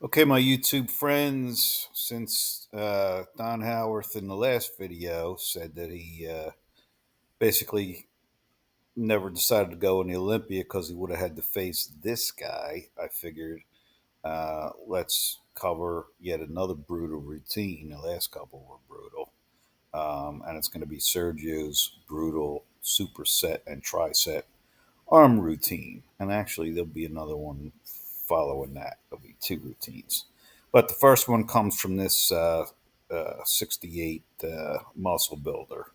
Okay, my YouTube friends, since Don Howarth in the last video said that he basically never decided to go in the Olympia because he would have had to face this guy, I figured let's cover yet another brutal routine. The last couple were brutal. And it's going to be Sergio's brutal superset and tricep arm routine. And actually, there'll be another one following that. There'll be two routines. But the first one comes from this 68 muscle builder.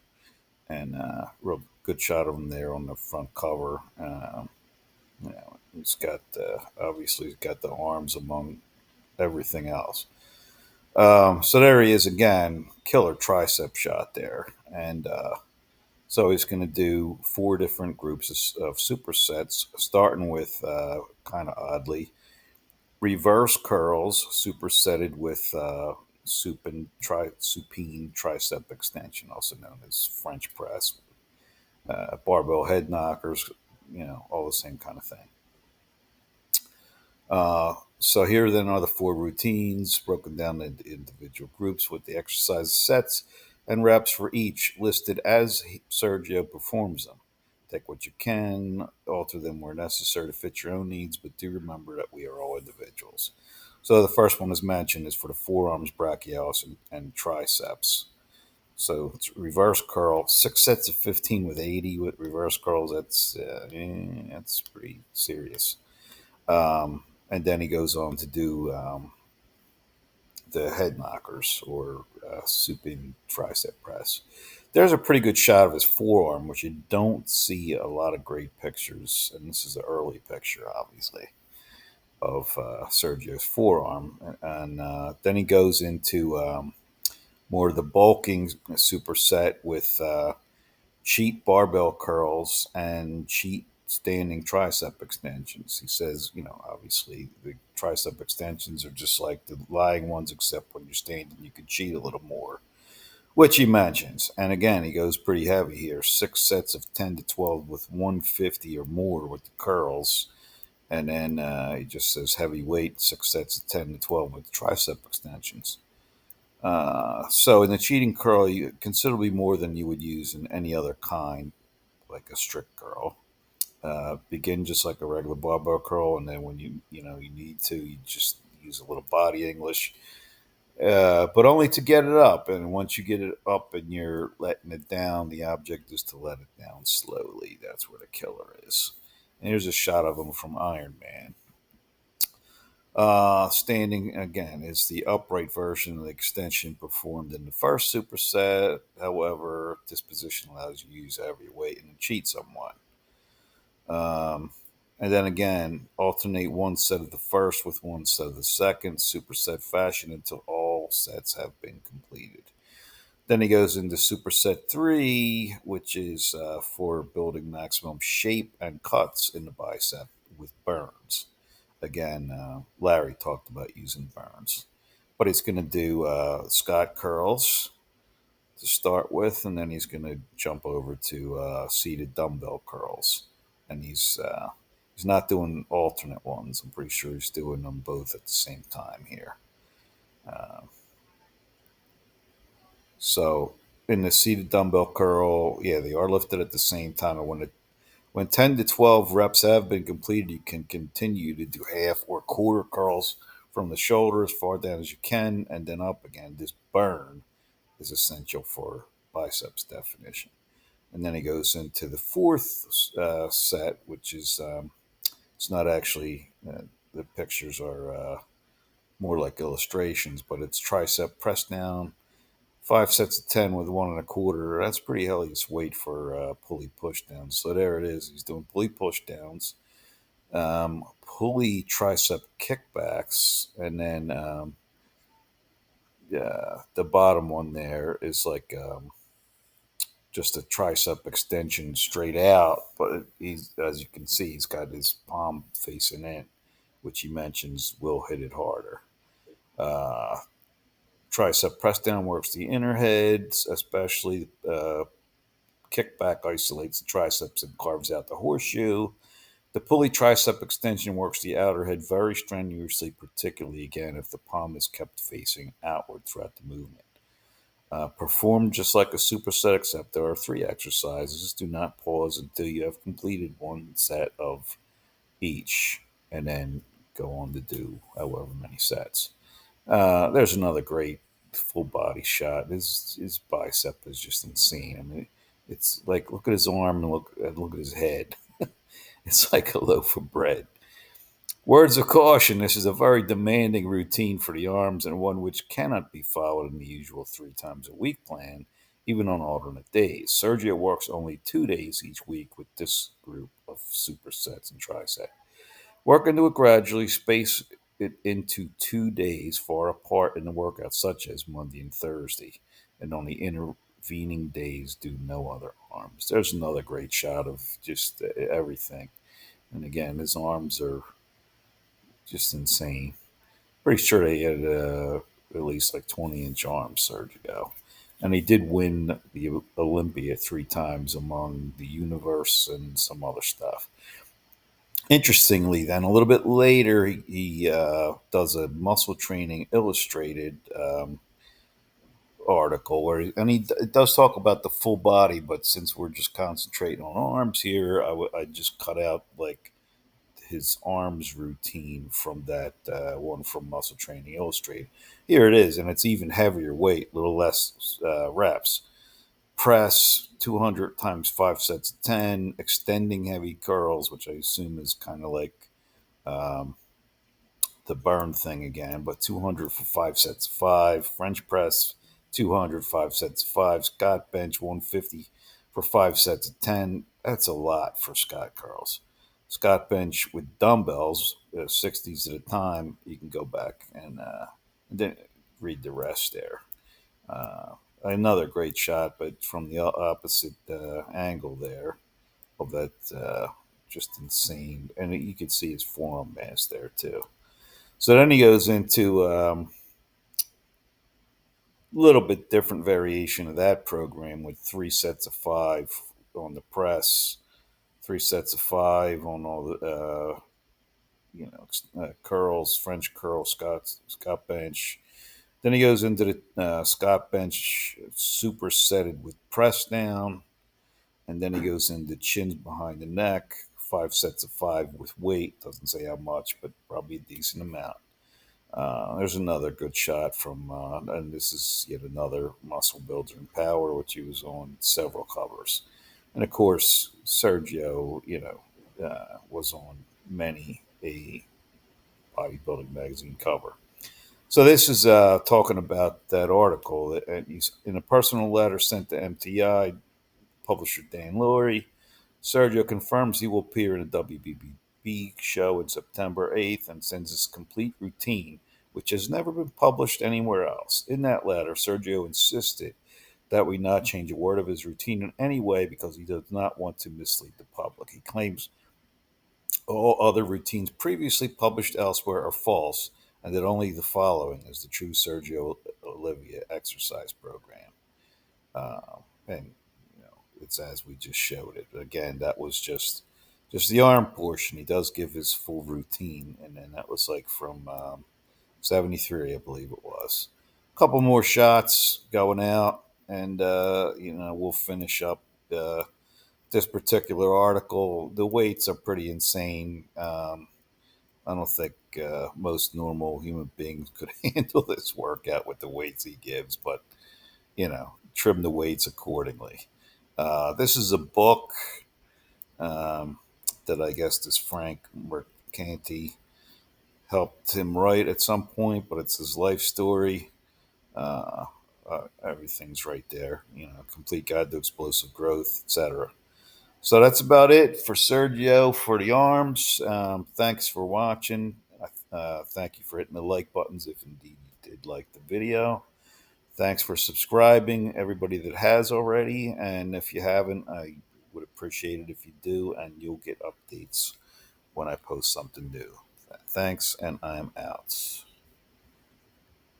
And real good shot of him there on the front cover. He's got, obviously, he's got the arms among everything else. So there he is again, killer tricep shot there. And so he's going to do four different groups of supersets, starting with kind of oddly reverse curls, supersetted with supine tricep extension, also known as French press, barbell head knockers, all the same kind of thing. So here then are the four routines broken down into individual groups with the exercise sets and reps for each listed as Sergio performs them. Take what you can, alter them where necessary to fit your own needs, but do remember that we are all individuals. So the first one, as mentioned, is for the forearms, brachialis, and triceps. So it's reverse curl, 6 sets of 15 with 80 with reverse curls. That's pretty serious. And then he goes on to do the head knockers or supine tricep press. There's a pretty good shot of his forearm, which you don't see a lot of great pictures. And this is an early picture, obviously, of Sergio's forearm. And then he goes into more of the bulking superset with cheat barbell curls and cheat standing tricep extensions. He says, obviously the tricep extensions are just like the lying ones, except when you're standing, you can cheat a little more, which he mentions. And again, he goes pretty heavy here, 6 sets of 10 to 12 with 150 or more with the curls. And then he just says heavy weight, 6 sets of 10 to 12 with tricep extensions. So in the cheating curl, you considerably more than you would use in any other kind, like a strict curl. Begin just like a regular barbell curl, and then when you need to, you just use a little body English, but only to get it up. And once you get it up and you're letting it down, the object is to let it down slowly. That's where the killer is. And here's a shot of him from Iron Man. Standing again is the upright version of the extension performed in the first superset. However, this position allows you to use heavy weight and cheat somewhat. Um, and then again, alternate one set of the first with one set of the second, superset fashion until all sets have been completed. Then he goes into superset three, which is for building maximum shape and cuts in the bicep with burns. Again, Larry talked about using burns, but he's going to do Scott curls to start with, and then he's going to jump over to seated dumbbell curls, and he's not doing alternate ones. I'm pretty sure he's doing them both at the same time here. Uh, so in the seated dumbbell curl, yeah, they are lifted at the same time, and when 10 to 12 reps have been completed, you can continue to do half or quarter curls from the shoulder as far down as you can and then up again. This burn is essential for biceps definition. And then he goes into the fourth set, which is it's not actually the pictures are more like illustrations, but it's tricep press down, 5 sets of 10 with 1 1/4. That's pretty hellish weight for pulley push downs. So there it is. He's doing pulley push downs, pulley tricep kickbacks, and then yeah, the bottom one there is like just a tricep extension straight out. But he's, as you can see, he's got his palm facing in, which he mentions will hit it harder. Uh, Tricep press down works the inner heads, especially kickback isolates the triceps and carves out the horseshoe. The pulley tricep extension works the outer head very strenuously, particularly again if the palm is kept facing outward throughout the movement. Perform just like a superset, except there are three exercises. Do not pause until you have completed one set of each, and then go on to do however many sets. There's another great full body shot. His bicep is just insane. I mean, it's like look at his arm and look at his head. It's like a loaf of bread. Words of caution: this is a very demanding routine for the arms and one which cannot be followed in the usual 3 times a week plan, even on alternate days. Sergio works only 2 days each week with this group of supersets and trisets. Work into it gradually, space it into 2 days far apart in the workouts, such as Monday and Thursday, and on the intervening days, do no other arms. There's another great shot of just everything. And again, his arms are just insane. Pretty sure they had at least like 20-inch arms, Sergio. And he did win the Olympia 3 times among the universe and some other stuff. Interestingly, then a little bit later, he does a muscle training illustrated article and it does talk about the full body, but since we're just concentrating on arms here, I just cut out like his arms routine from that one from Muscle Training Illustrated. Here it is, and it's even heavier weight, a little less reps. Press 200 times 5 sets of 10, extending heavy curls, which I assume is kind of like um, the burn thing again, but 200 for 5 sets of 5. French press 200, 5 sets of 5. Scott bench 150 for 5 sets of 10. That's a lot for Scott curls. Scott bench with dumbbells, 60s at a time. You can go back and then read the rest there. Another great shot, but from the opposite angle there of that just insane. And you can see his forearm mass there too. So then he goes into a little bit different variation of that program with 3 sets of 5 on the press, 3 sets of 5 on all the curls, French curl, Scott bench. Then he goes into the Scott bench supersetted with press down, and then he goes into chins behind the neck, 5 sets of 5 with weight. Doesn't say how much, but probably a decent amount. There's another good shot from, and this is yet another muscle builder in power, which he was on several covers. And of course, Sergio, was on many a bodybuilding magazine cover. So this is talking about that article. And he's in a personal letter sent to MTI, publisher Dan Laurie. Sergio confirms he will appear in a WBB show in September 8th and sends his complete routine, which has never been published anywhere else. In that letter, Sergio insisted that we not change a word of his routine in any way because he does not want to mislead the public. He claims all other routines previously published elsewhere are false and that only the following is the true Sergio Olivia exercise program. And it's as we just showed it. Again, that was just the arm portion. He does give his full routine, and then that was like from 73, I believe it was. A couple more shots going out, and we'll finish up this particular article. The weights are pretty insane. I don't think most normal human beings could handle this workout with the weights he gives, but trim the weights accordingly. This is a book um, that I guess this Frank Mercanti helped him write at some point, but it's his life story. Uh, Everything's right there, complete guide to explosive growth, etc. So that's about it for Sergio for the arms. Thanks for watching. Thank you for hitting the like buttons if indeed you did like the video. Thanks for subscribing, everybody that has already. And if you haven't, I would appreciate it if you do, and you'll get updates when I post something new. Thanks, and I'm out.